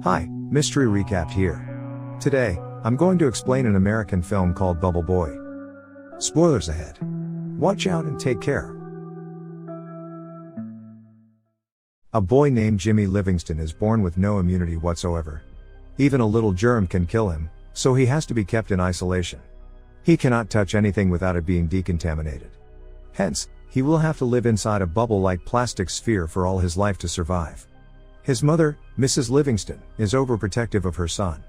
Hi, Mystery Recap here. Today, I'm going to explain an American film called Bubble Boy. Spoilers ahead. Watch out and take care. A boy named Jimmy Livingston is born with no immunity whatsoever. Even a little germ can kill him, so he has to be kept in isolation. He cannot touch anything without it being decontaminated. Hence, he will have to live inside a bubble-like plastic sphere for all his life to survive. His mother, Mrs. Livingston, is overprotective of her son.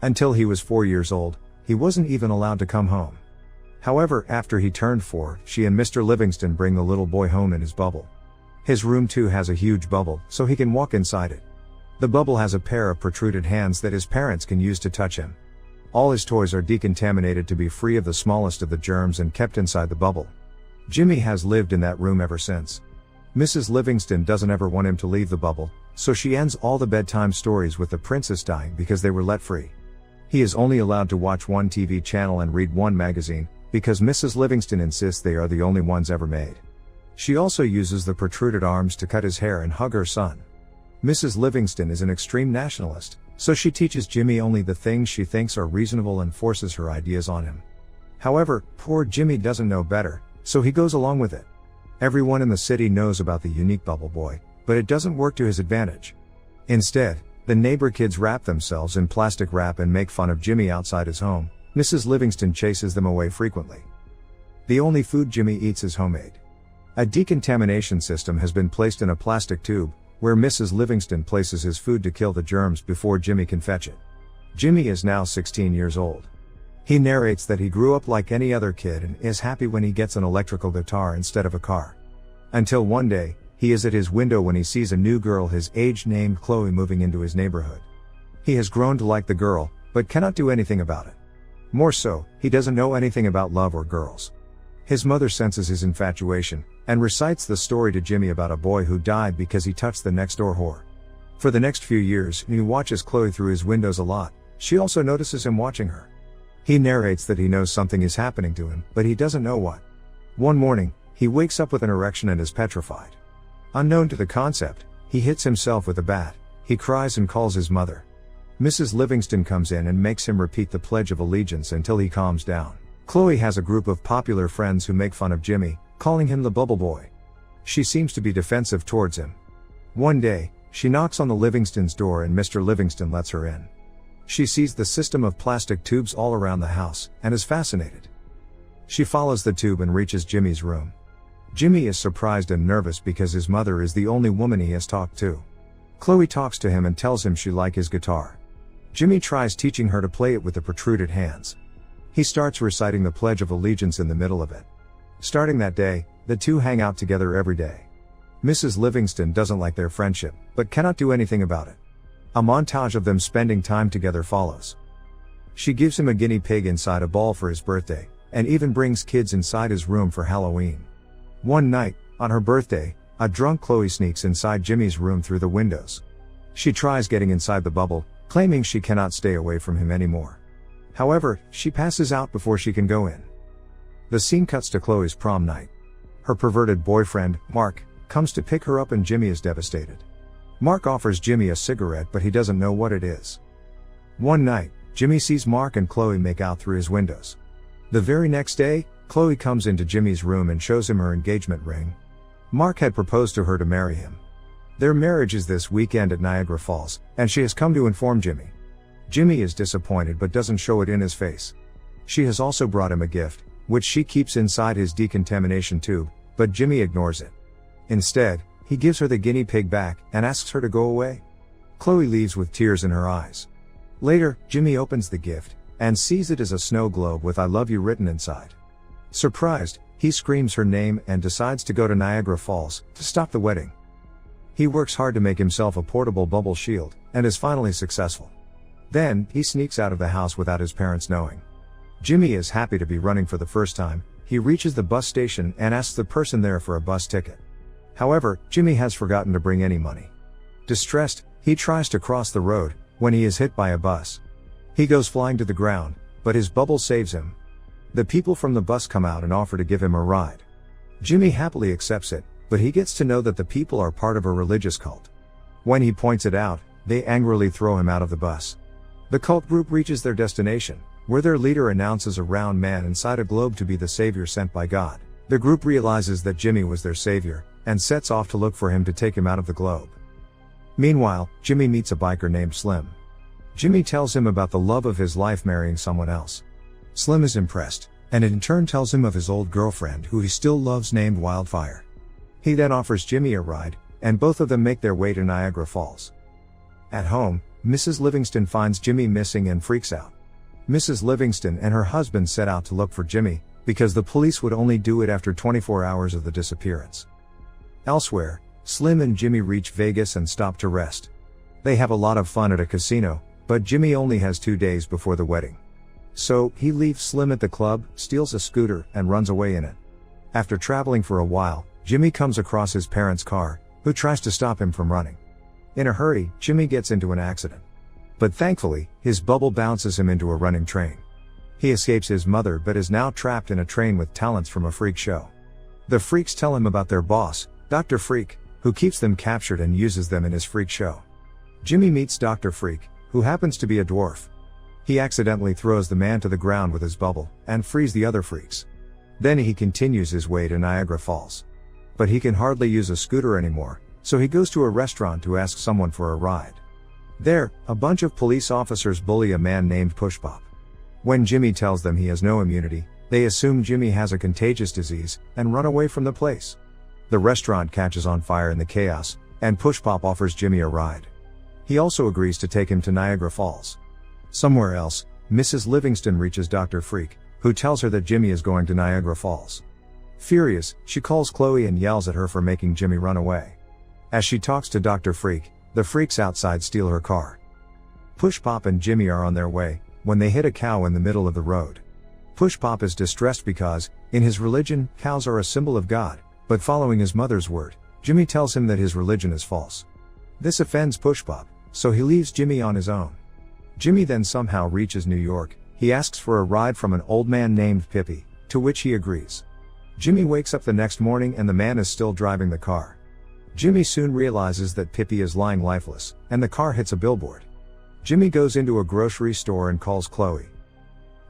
Until he was 4 years old, he wasn't even allowed to come home. However, after he turned 4, she and Mr. Livingston bring the little boy home in his bubble. His room too has a huge bubble, so he can walk inside it. The bubble has a pair of protruded hands that his parents can use to touch him. All his toys are decontaminated to be free of the smallest of the germs and kept inside the bubble. Jimmy has lived in that room ever since. Mrs. Livingston doesn't ever want him to leave the bubble, so she ends all the bedtime stories with the princess dying because they were let free. He is only allowed to watch one TV channel and read one magazine, because Mrs. Livingston insists they are the only ones ever made. She also uses the protruded arms to cut his hair and hug her son. Mrs. Livingston is an extreme nationalist, so she teaches Jimmy only the things she thinks are reasonable and forces her ideas on him. However, poor Jimmy doesn't know better, so he goes along with it. Everyone in the city knows about the unique Bubble Boy, but it doesn't work to his advantage. Instead, the neighbor kids wrap themselves in plastic wrap and make fun of Jimmy outside his home. Mrs. Livingston chases them away frequently. The only food Jimmy eats is homemade. A decontamination system has been placed in a plastic tube, where Mrs. Livingston places his food to kill the germs before Jimmy can fetch it. Jimmy is now 16 years old. He narrates that he grew up like any other kid and is happy when he gets an electrical guitar instead of a car. Until one day, he is at his window when he sees a new girl his age named Chloe moving into his neighborhood. He has grown to like the girl, but cannot do anything about it. More so, he doesn't know anything about love or girls. His mother senses his infatuation, and recites the story to Jimmy about a boy who died because he touched the next door whore. For the next few years, he watches Chloe through his windows a lot. She also notices him watching her. He narrates that he knows something is happening to him, but he doesn't know what. One morning, he wakes up with an erection and is petrified. Unknown to the concept, he hits himself with a bat. He cries and calls his mother. Mrs. Livingston comes in and makes him repeat the Pledge of Allegiance until he calms down. Chloe has a group of popular friends who make fun of Jimmy, calling him the Bubble Boy. She seems to be defensive towards him. One day, she knocks on the Livingston's door and Mr. Livingston lets her in. She sees the system of plastic tubes all around the house, and is fascinated. She follows the tube and reaches Jimmy's room. Jimmy is surprised and nervous because his mother is the only woman he has talked to. Chloe talks to him and tells him she likes his guitar. Jimmy tries teaching her to play it with the protruded hands. He starts reciting the Pledge of Allegiance in the middle of it. Starting that day, the two hang out together every day. Mrs. Livingston doesn't like their friendship, but cannot do anything about it. A montage of them spending time together follows. She gives him a guinea pig inside a ball for his birthday, and even brings kids inside his room for Halloween. One night, on her birthday, a drunk Chloe sneaks inside Jimmy's room through the windows. She tries getting inside the bubble, claiming she cannot stay away from him anymore. However, she passes out before she can go in. The scene cuts to Chloe's prom night. Her perverted boyfriend, Mark, comes to pick her up and Jimmy is devastated. Mark offers Jimmy a cigarette but he doesn't know what it is. One night, Jimmy sees Mark and Chloe make out through his windows. The very next day, Chloe comes into Jimmy's room and shows him her engagement ring. Mark had proposed to her to marry him. Their marriage is this weekend at Niagara Falls, and she has come to inform Jimmy. Jimmy is disappointed but doesn't show it in his face. She has also brought him a gift, which she keeps inside his decontamination tube, but Jimmy ignores it. Instead, he gives her the guinea pig back and asks her to go away. Chloe leaves with tears in her eyes. Later, Jimmy opens the gift and sees it as a snow globe with "I love you" written inside. Surprised, he screams her name and decides to go to Niagara Falls to stop the wedding. He works hard to make himself a portable bubble shield and is finally successful. Then, he sneaks out of the house without his parents knowing. Jimmy is happy to be running for the first time. He reaches the bus station and asks the person there for a bus ticket. However, Jimmy has forgotten to bring any money. Distressed, he tries to cross the road, when he is hit by a bus. He goes flying to the ground, but his bubble saves him. The people from the bus come out and offer to give him a ride. Jimmy happily accepts it, but he gets to know that the people are part of a religious cult. When he points it out, they angrily throw him out of the bus. The cult group reaches their destination, where their leader announces a round man inside a globe to be the savior sent by God. The group realizes that Jimmy was their savior, and sets off to look for him to take him out of the globe. Meanwhile, Jimmy meets a biker named Slim. Jimmy tells him about the love of his life marrying someone else. Slim is impressed, and in turn tells him of his old girlfriend who he still loves named Wildfire. He then offers Jimmy a ride, and both of them make their way to Niagara Falls. At home, Mrs. Livingston finds Jimmy missing and freaks out. Mrs. Livingston and her husband set out to look for Jimmy, because the police would only do it after 24 hours of the disappearance. Elsewhere, Slim and Jimmy reach Vegas and stop to rest. They have a lot of fun at a casino, but Jimmy only has 2 days before the wedding. So, he leaves Slim at the club, steals a scooter, and runs away in it. After traveling for a while, Jimmy comes across his parents' car, who tries to stop him from running. In a hurry, Jimmy gets into an accident. But thankfully, his bubble bounces him into a running train. He escapes his mother but is now trapped in a train with talents from a freak show. The freaks tell him about their boss, Dr. Freak, who keeps them captured and uses them in his freak show. Jimmy meets Dr. Freak, who happens to be a dwarf. He accidentally throws the man to the ground with his bubble, and frees the other freaks. Then he continues his way to Niagara Falls. But he can hardly use a scooter anymore, so he goes to a restaurant to ask someone for a ride. There, a bunch of police officers bully a man named Pushpop. When Jimmy tells them he has no immunity, they assume Jimmy has a contagious disease, and run away from the place. The restaurant catches on fire in the chaos, and Pushpop offers Jimmy a ride. He also agrees to take him to Niagara Falls. Somewhere else, Mrs. Livingston reaches Dr. Freak, who tells her that Jimmy is going to Niagara Falls. Furious, she calls Chloe and yells at her for making Jimmy run away. As she talks to Dr. Freak, the freaks outside steal her car. Pushpop and Jimmy are on their way, when they hit a cow in the middle of the road. Pushpop is distressed because, in his religion, cows are a symbol of God, but following his mother's word, Jimmy tells him that his religion is false. This offends Pushpop, so he leaves Jimmy on his own. Jimmy then somehow reaches New York. He asks for a ride from an old man named Pippi, to which he agrees. Jimmy wakes up the next morning and the man is still driving the car. Jimmy soon realizes that Pippi is lying lifeless, and the car hits a billboard. Jimmy goes into a grocery store and calls Chloe.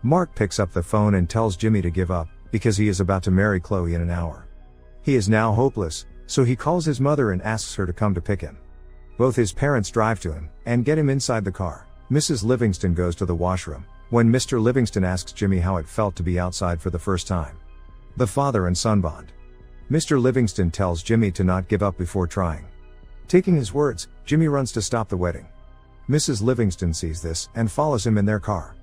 Mark picks up the phone and tells Jimmy to give up, because he is about to marry Chloe in an hour. He is now hopeless, so he calls his mother and asks her to come to pick him. Both his parents drive to him, and get him inside the car. Mrs. Livingston goes to the washroom, when Mr. Livingston asks Jimmy how it felt to be outside for the first time. The father and son bond. Mr. Livingston tells Jimmy to not give up before trying. Taking his words, Jimmy runs to stop the wedding. Mrs. Livingston sees this, and follows him in their car.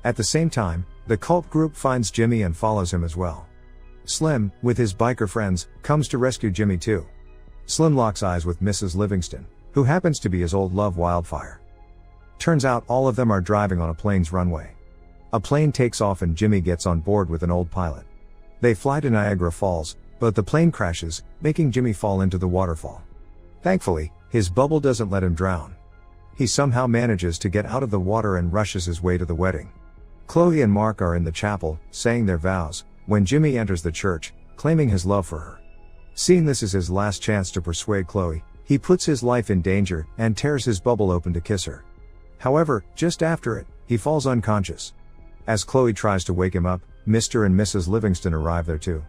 At the same time, the cult group finds Jimmy and follows him as well. Slim, with his biker friends, comes to rescue Jimmy too. Slim locks eyes with Mrs. Livingston, who happens to be his old love Wildfire. Turns out all of them are driving on a plane's runway. A plane takes off and Jimmy gets on board with an old pilot. They fly to Niagara Falls, but the plane crashes, making Jimmy fall into the waterfall. Thankfully, his bubble doesn't let him drown. He somehow manages to get out of the water and rushes his way to the wedding. Chloe and Mark are in the chapel, saying their vows, when Jimmy enters the church, claiming his love for her. Seeing this as his last chance to persuade Chloe, he puts his life in danger, and tears his bubble open to kiss her. However, just after it, he falls unconscious. As Chloe tries to wake him up, Mr. and Mrs. Livingston arrive there too.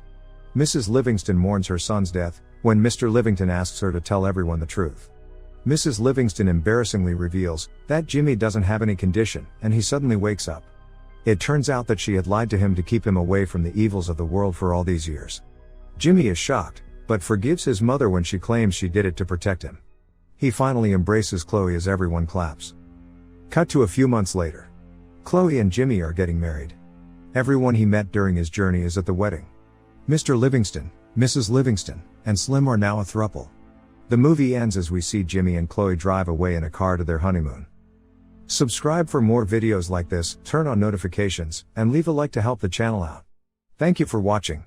Mrs. Livingston mourns her son's death, when Mr. Livingston asks her to tell everyone the truth. Mrs. Livingston embarrassingly reveals that Jimmy doesn't have any condition, and he suddenly wakes up. It turns out that she had lied to him to keep him away from the evils of the world for all these years. Jimmy is shocked, but forgives his mother when she claims she did it to protect him. He finally embraces Chloe as everyone claps. Cut to a few months later. Chloe and Jimmy are getting married. Everyone he met during his journey is at the wedding. Mr. Livingston, Mrs. Livingston, and Slim are now a throuple. The movie ends as we see Jimmy and Chloe drive away in a car to their honeymoon. Subscribe for more videos like this, turn on notifications, and leave a like to help the channel out. Thank you for watching.